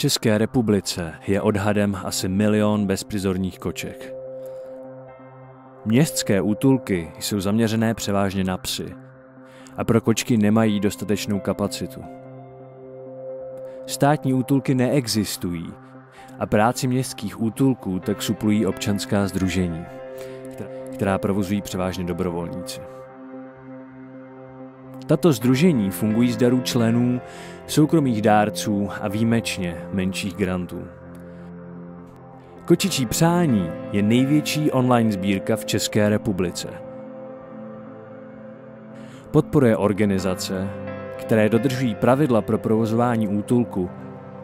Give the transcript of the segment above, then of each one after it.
České republice je odhadem asi 1 milion bezprizorních koček. Městské útulky jsou zaměřené převážně na psy a pro kočky nemají dostatečnou kapacitu. Státní útulky neexistují a práci městských útulků tak suplují občanská sdružení, která provozují převážně dobrovolníci. Tato sdružení fungují z darů členů, soukromých dárců a výjimečně menších grantů. Kočičí přání je největší online sbírka v České republice. Podporuje organizace, které dodržují pravidla pro provozování útulku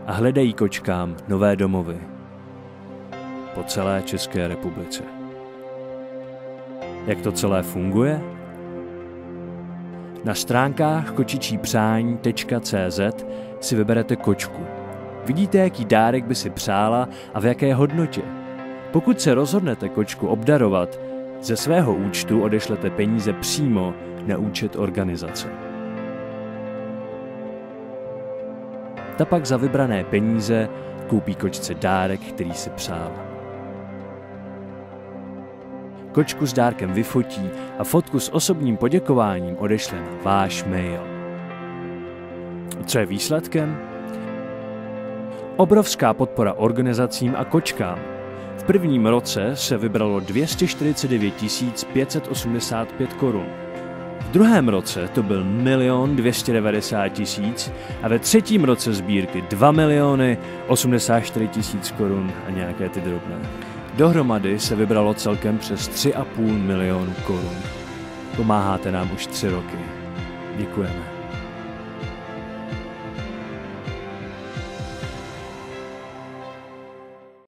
a hledají kočkám nové domovy po celé České republice. Jak to celé funguje? Na stránkách kočičípřání.cz si vyberete kočku. Vidíte, jaký dárek by si přála a v jaké hodnotě. Pokud se rozhodnete kočku obdarovat, ze svého účtu odešlete peníze přímo na účet organizace. Ta pak za vybrané peníze koupí kočce dárek, který si přála. Kočku s dárkem vyfotí a fotku s osobním poděkováním odešle na váš mail. Co je výsledkem? Obrovská podpora organizacím a kočkám. V prvním roce se vybralo 249 585 korun. V druhém roce to byl 1 290 000 a ve třetím roce sbírky 2 084 000 korun a nějaké ty drobné. Dohromady se vybralo celkem přes 3,5 milionu korun. Pomáháte nám už 3 roky. Děkujeme.